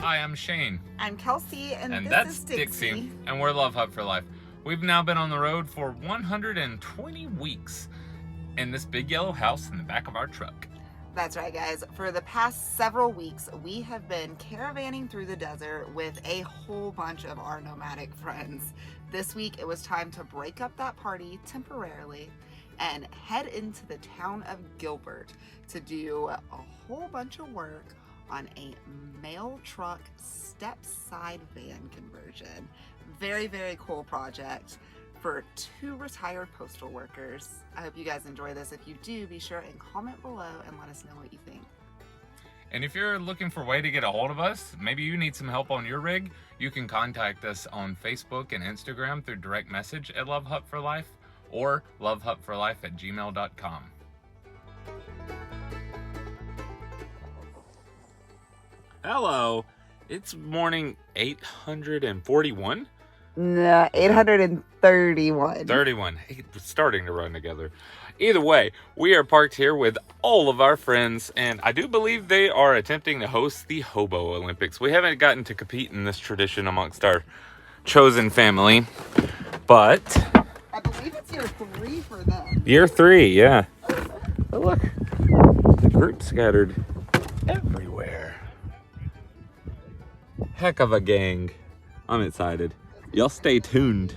Hi, I'm Shane. I'm Kelsey, and that's is Dixie. And we're Love Hut for Life. We've now been on the road for 120 weeks in this big yellow house in the back of our truck. That's right, guys. For the past several weeks, we have been caravanning through the desert with a whole bunch of our nomadic friends. This week, it was time to break up that party temporarily and head into the town of Gilbert to do a whole bunch of work on a mail truck step side van conversion. Very, very cool project for 2 retired postal workers. I hope you guys enjoy this. If you do, be sure and comment below and let us know what you think. And if you're looking for a way to get a hold of us, maybe you need some help on your rig, you can contact us on Facebook and Instagram through direct message at Love Hut for Life or lovehutforlife@gmail.com. Hello, it's morning 841. No, 831. 31. It's starting to run together. Either way, we are parked here with all of our friends, and I do believe they are attempting to host the Hobo Olympics. We haven't gotten to compete in this tradition amongst our chosen family, but I believe it's year 3 for them. Year 3, yeah. But look, the group scattered everywhere. Heck of a gang. I'm excited. Y'all stay tuned.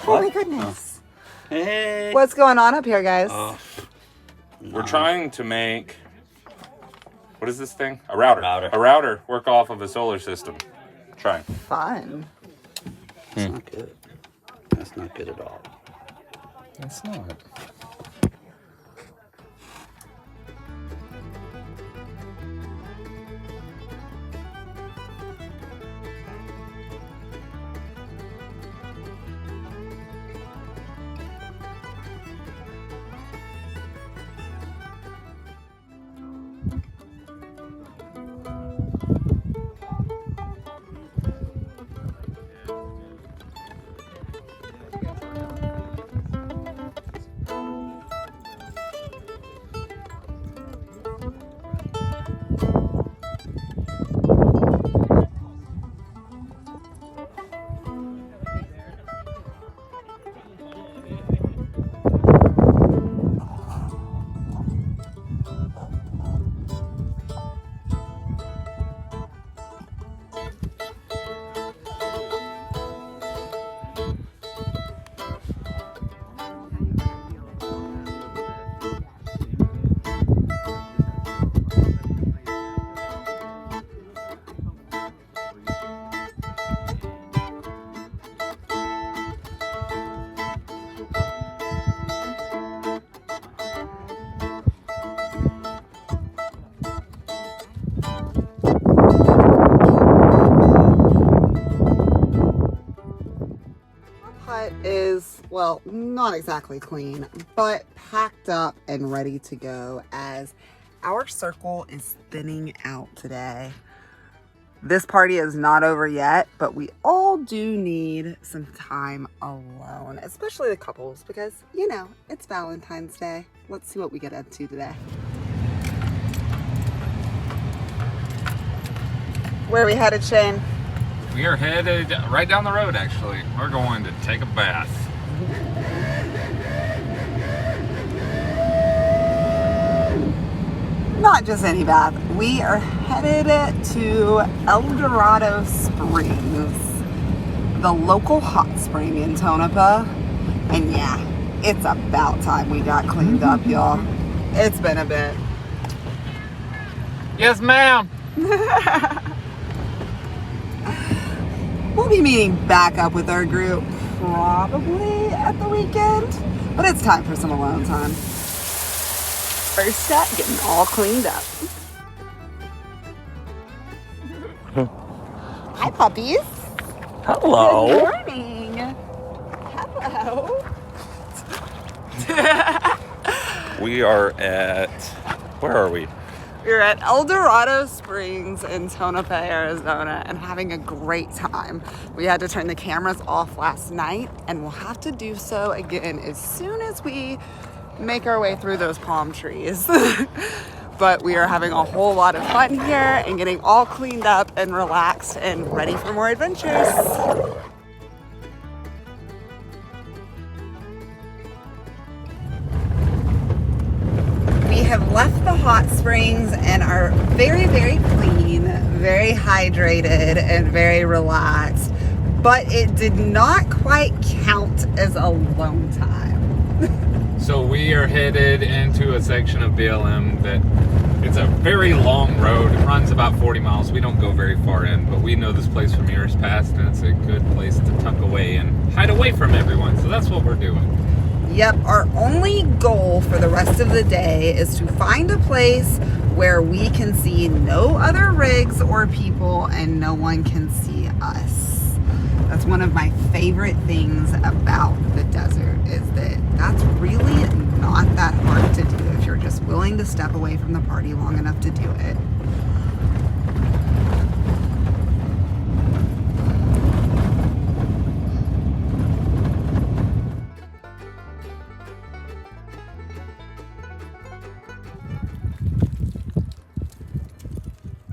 Oh my goodness. Hey. What's going on up here, guys? We're trying to make, what is this thing? A router. Router. A router work off of a solar system. Trying. Fun. That's not good. That's not good at all. It's not. Is, well, not exactly clean, but packed up and ready to go as our circle is thinning out today. This party is not over yet, but we all do need some time alone, especially the couples, because, you know, it's Valentine's Day. Let's see what we get up to today. Where are we headed, Shane? We are headed right down the road, actually. We're going to take a bath. Not not just any bath. We are headed to Elderado Springs, the local hot spring in Tonopah. And yeah, it's about time we got cleaned up, y'all. It's been a bit. Yes, ma'am. We'll be meeting back up with our group probably at the weekend, but it's time for some alone time. First step, getting all cleaned up. Hi, puppies. Hello. Good morning. Hello. We are at, where are we? We're at Elderado Springs in Tonopah, Arizona, and having a great time. We had to turn the cameras off last night, and we'll have to do so again as soon as we make our way through those palm trees. But we are having a whole lot of fun here and getting all cleaned up and relaxed and ready for more adventures. We have left the hot springs and are very, very clean, very hydrated, and very relaxed. But it did not quite count as alone time. So we are headed into a section of BLM that it's a very long road. It runs about 40 miles. We don't go very far in, but we know this place from years past, and it's a good place to tuck away and hide away from everyone. So that's what we're doing. Yep, our only goal for the rest of the day is to find a place where we can see no other rigs or people and no one can see us. That's one of my favorite things about the desert, is that that's really not that hard to do if you're just willing to step away from the party long enough to do it.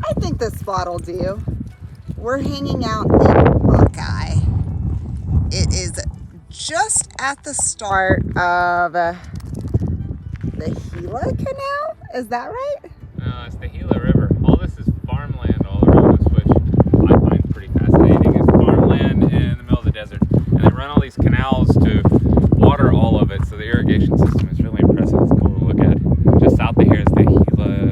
I think this spot will do. We're hanging out in Buckeye. It is just at the start of the Gila Canal. Is that right? No, it's the Gila River. All this is farmland all around us, which I find pretty fascinating. It's farmland in the middle of the desert. And they run all these canals to water all of it, so the irrigation system is really impressive. It's cool to look at. Just south of here is the Gila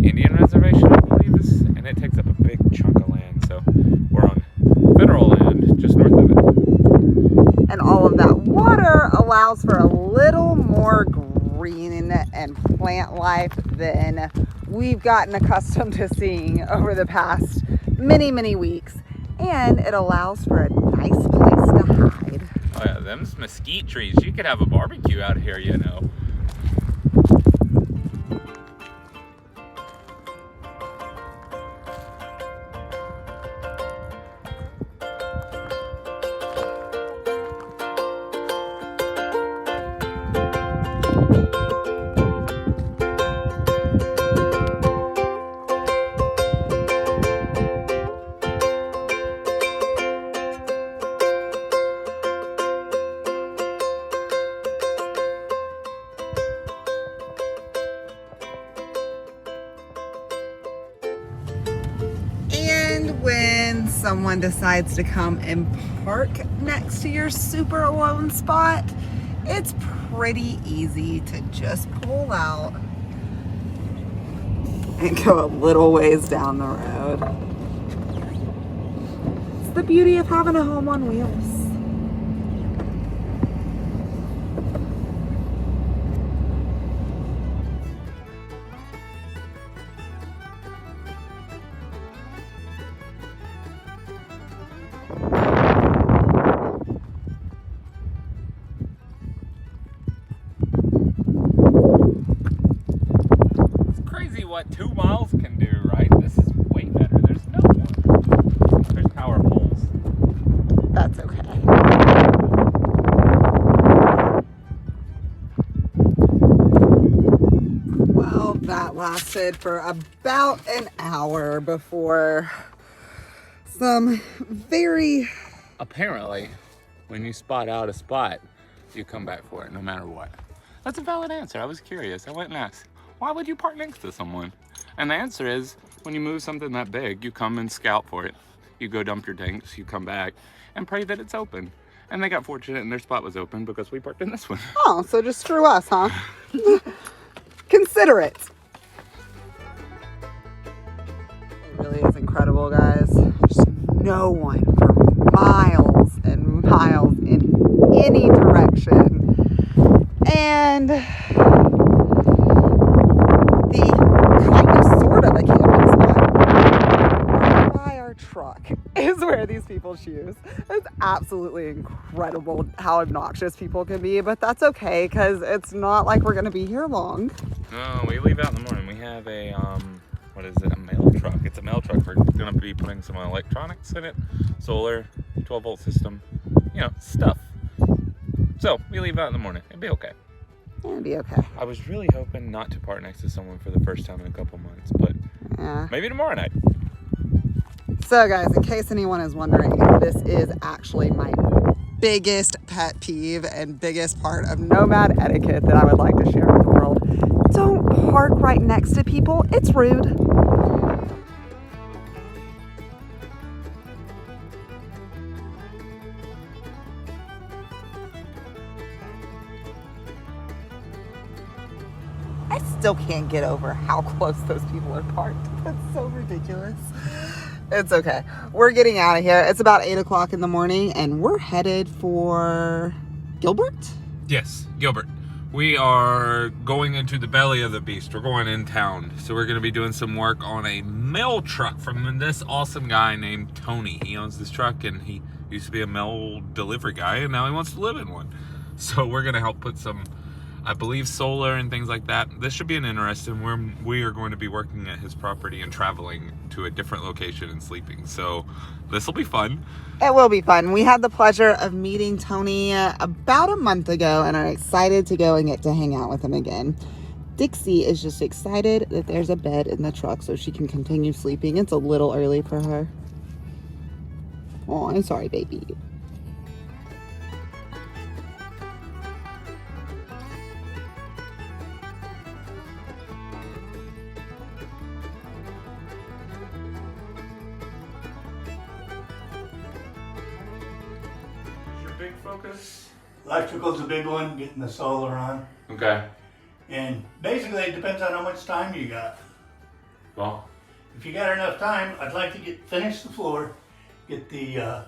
Indian Reservation, I believe, and it takes up a big chunk of land. So we're on federal land just north of it. And all of that water allows for a little more green and plant life than we've gotten accustomed to seeing over the past many, many weeks. And it allows for a nice place to hide. Oh yeah, them's mesquite trees. You could have a barbecue out here, you know. When someone decides to come and park next to your super alone spot, it's pretty easy to just pull out and go a little ways down the road. It's the beauty of having a home on wheels. What 2 miles can do, right? This is way better. There's no more. There's power poles. That's okay. Well, that lasted for about an hour before some very... Apparently, when you spot out a spot, you come back for it no matter what. That's a valid answer. I was curious. I went and asked. why would you park next to someone? And the answer is, when you move something that big, you come and scout for it. You go dump your tanks, you come back, and pray that it's open. And they got fortunate and their spot was open because we parked in this one. Oh, so just screw us, huh? Consider it. It really is incredible, guys. Just no one for miles and miles in any direction. And the kind of sort of a camping spot by our truck is where these people choose. It's absolutely incredible how obnoxious people can be, but that's okay because it's not like we're going to be here long. No, we leave out in the morning. We have a, what is it, a mail truck. It's a mail truck. We're going to be putting some electronics in it, solar, 12-volt system, you know, stuff. So we leave out in the morning. It'd be okay. It'll be okay. I was really hoping not to park next to someone for the first time in a couple months, but Yeah. maybe tomorrow night. So guys, in case anyone is wondering, this is actually my biggest pet peeve and biggest part of nomad etiquette that I would like to share with the world. Don't park right next to people. It's rude. I still can't get over how close those people are parked. That's so ridiculous. It's okay. We're getting out of here. It's about 8 o'clock in the morning and we're headed for Gilbert? Yes, Gilbert. We are going into the belly of the beast. We're going in town. So we're going to be doing some work on a mail truck from this awesome guy named Tony. He owns this truck and he used to be a mail delivery guy and now he wants to live in one. So we're going to help put some, I believe, solar and things like that. This should be an interesting, we are going to be working at his property and traveling to a different location and sleeping. So this will be fun. It will be fun. We had the pleasure of meeting Tony about a month ago and are excited to go and get to hang out with him again. Dixie is just excited that there's a bed in the truck so she can continue sleeping. It's a little early for her. Oh, I'm sorry, baby. Big focus? Electrical's a big one, getting the solar on. Okay. And basically it depends on how much time you got. Well, If you got enough time, I'd like to finish the floor, get the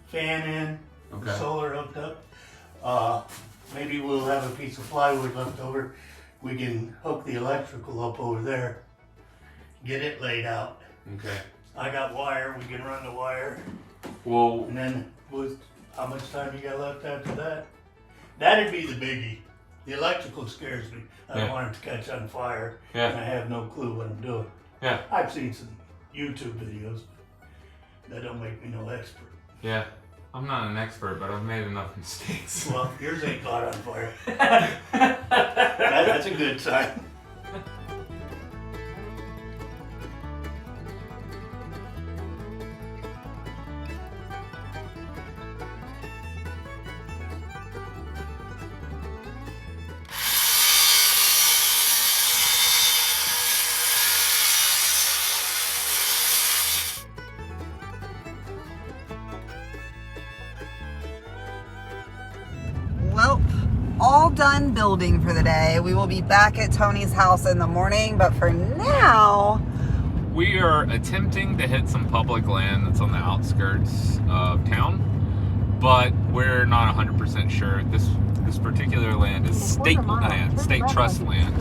fan in, the Okay. solar hooked up. Maybe we'll have a piece of plywood left over. We can hook the electrical up over there, get it laid out. okay. I got wire, we can run the wire. Well, And then with how much time you got left after that? That'd be the biggie. The electrical scares me. I don't Yeah. want it to catch on fire. Yeah. And I have no clue what I'm doing. yeah, I've seen some YouTube videos. That don't make me no expert. yeah. I'm not an expert, but I've made enough mistakes. Well, yours ain't caught on fire. That's a good sign. Well, all done building for the day. We will be back at Tony's house in the morning, but for now, We are attempting to hit some public land that's on the outskirts of town, but we're not 100% sure. This particular land is state land, state trust land.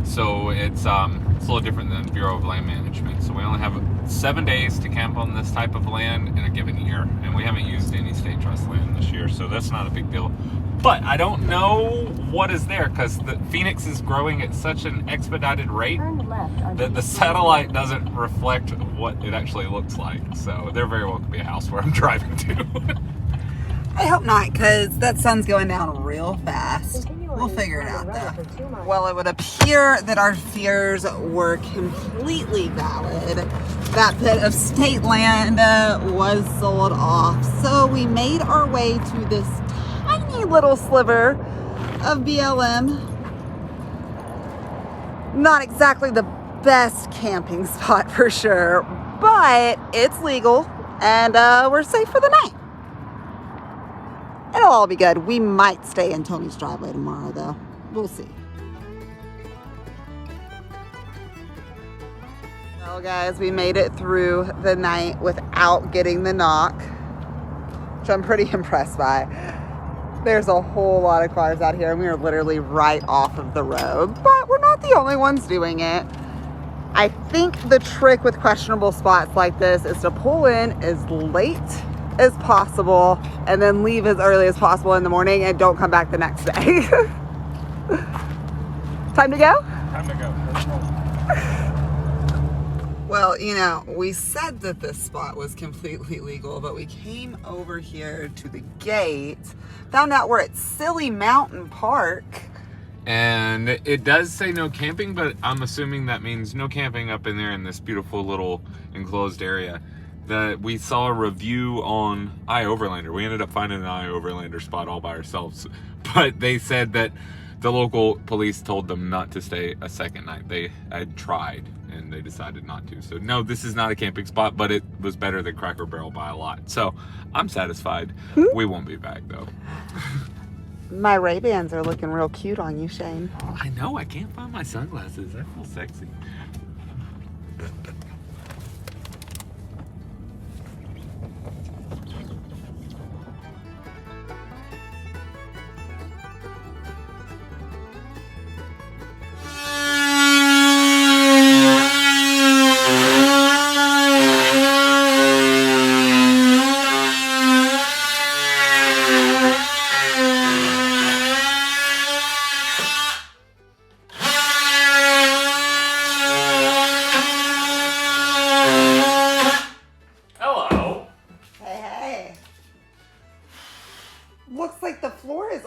So it's a little different than Bureau of Land Management. So we only have 7 days to camp on this type of land in a given year, and we haven't used any state trust land this year, so that's not a big deal. But I don't know what is there because the Phoenix is growing at such an expedited rate that the satellite doesn't reflect what it actually looks like. So there very well could be a house where I'm driving to. I hope not, because that sun's going down real fast. We'll figure it out, though. Well, it would appear that our fears were completely valid. That bit of state land was sold off. So we made our way to this tiny little sliver of BLM. Not exactly the best camping spot for sure, but it's legal and we're safe for the night. It'll all be good. We might stay in Tony's driveway tomorrow though. We'll see. Well guys, we made it through the night without getting the knock, which I'm pretty impressed by. There's a whole lot of cars out here and we are literally right off of the road, but we're not the only ones doing it. I think the trick with questionable spots like this is to pull in as late as possible and then leave as early as possible in the morning and don't come back the next day. Time to go? Time to go. Well, you know, we said that this spot was completely legal, but we came over here to the gate, found out we're at Silly Mountain Park. And it does say no camping, but I'm assuming that means no camping up in there in this beautiful little enclosed area. We saw a review on iOverlander. We ended up finding an iOverlander spot all by ourselves. But they said that the local police told them not to stay a second night. They had tried and they decided not to. So no, this is not a camping spot, but it was better than Cracker Barrel by a lot. So I'm satisfied. We won't be back though. My Ray-Bans are looking real cute on you, Shane. I know, I can't find my sunglasses. I feel sexy.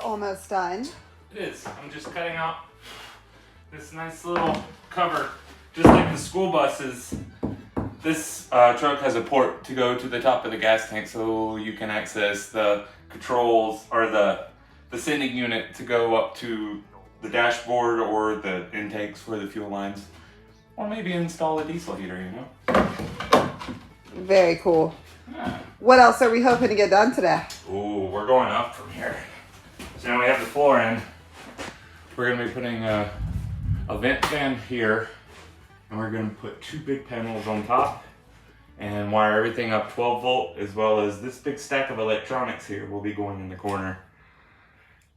Almost done. It is. I'm just cutting out this nice little cover, just like the school buses. This truck has a port to go to the top of the gas tank, so you can access the controls or the sending unit to go up to the dashboard or the intakes for the fuel lines, or maybe install a diesel heater. You know. Very cool. Yeah. What else are we hoping to get done today? Ooh, we're going up from here. So now we have the floor in. We're going to be putting a vent fan here, and we're going to put 2 big panels on top and wire everything up 12 volt, as well as this big stack of electronics here will be going in the corner.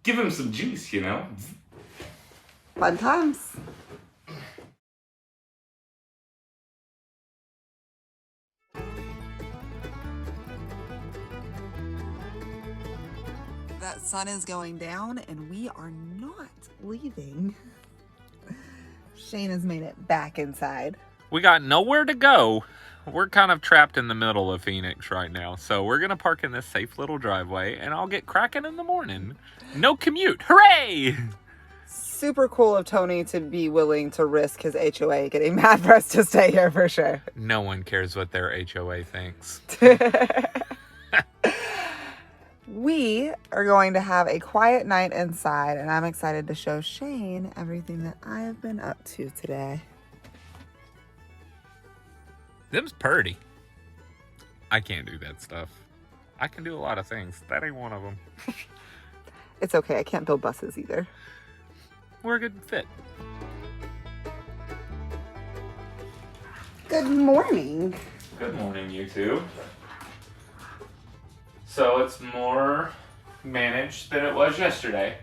Give them some juice, you know. Fun times. That sun is going down and we are not leaving. Shane has made it back inside. We got nowhere to go. We're kind of trapped in the middle of Phoenix right now. So we're going to park in this safe little driveway and I'll get cracking in the morning. No commute. Hooray! Super cool of Tony to be willing to risk his HOA getting mad for us to stay here for sure. No one cares what their HOA thinks. We are going to have a quiet night inside, and I'm excited to show Shane everything that I have been up to today. Them's purty. I can't do that stuff. I can do a lot of things. That ain't one of them. It's okay. I can't build buses either. We're a good fit. Good morning. Good morning, you two. So it's more managed than it was yesterday.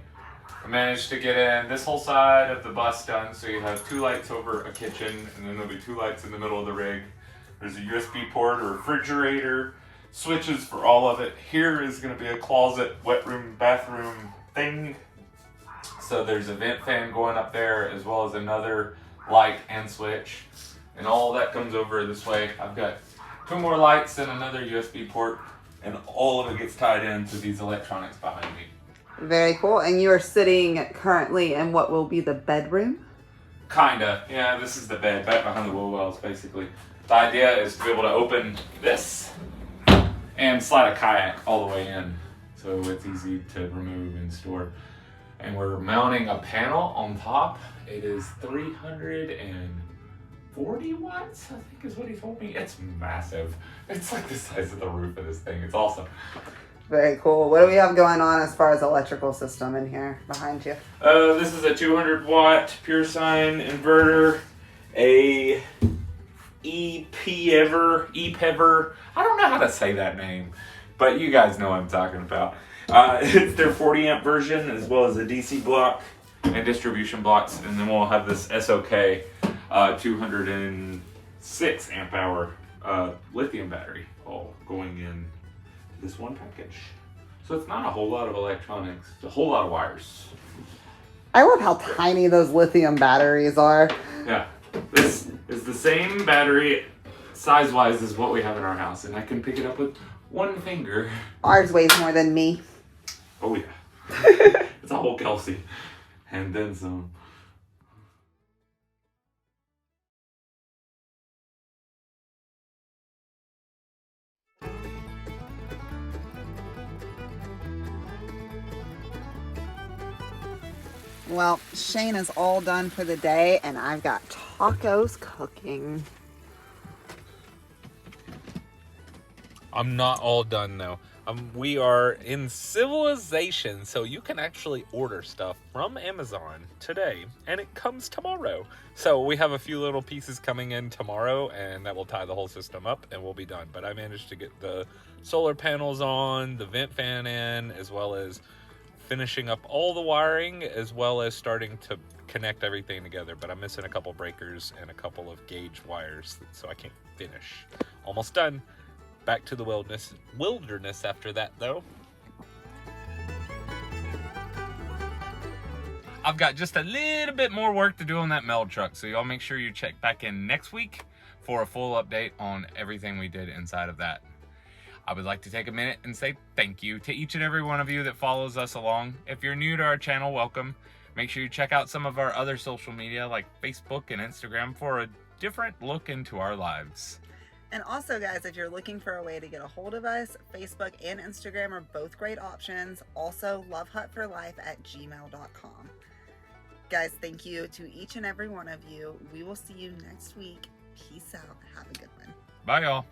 I managed to get in this whole side of the bus done, so you have 2 lights over a kitchen, and then there'll be 2 lights in the middle of the rig. There's a USB port, a refrigerator, switches for all of it. Here is going to be a closet, wet room, bathroom thing. So there's a vent fan going up there, as well as another light and switch. And all that comes over this way. I've got 2 more lights and another USB port. And all of it gets tied into these electronics behind me. Very cool. And you are sitting currently in what will be the bedroom? Kinda. Yeah, this is the bed, back behind the wheel wells, basically. The idea is to be able to open this and slide a kayak all the way in. So it's easy to remove and store. and we're mounting a panel on top. It is 340 watts, I think is what he told me. It's massive. It's like the size of the roof of this thing. It's awesome. Very cool. What do we have going on as far as electrical system in here behind you? This is a 200 watt pure sine inverter, a EPEVER, I don't know how to say that name, but you guys know what I'm talking about. It's their 40 amp version, as well as a DC block and distribution blocks, and then we'll have this SOK 206 amp hour lithium battery all going in this one package. So it's not a whole lot of electronics, it's a whole lot of wires. I love how tiny those lithium batteries are. Yeah, this is the same battery size-wise as what we have in our house, and I can pick it up with one finger. Ours weighs more than me. Oh yeah, it's a whole Kelsey, and then some. Well, Shane is all done for the day, and I've got tacos cooking. I'm not all done though. We are in civilization, so you can actually order stuff from Amazon today, and it comes tomorrow. So we have a few little pieces coming in tomorrow, and that will tie the whole system up, and we'll be done. But I managed to get the solar panels on, the vent fan in, as well as finishing up all the wiring, as well as starting to connect everything together. But I'm missing a couple breakers and a couple of gauge wires, so I can't finish. Almost done. Back to the wilderness after that, though. I've got just a little bit more work to do on that meld truck, so y'all make sure you check back in next week for a full update on everything we did inside of that. I would like to take a minute and say thank you to each and every one of you that follows us along. If you're new to our channel, welcome. Make sure you check out some of our other social media like Facebook and Instagram for a different look into our lives. And also, guys, if you're looking for a way to get a hold of us, Facebook and Instagram are both great options. Also, lovehutforlife@gmail.com. Guys, thank you to each and every one of you. We will see you next week. Peace out. Have a good one. Bye, y'all.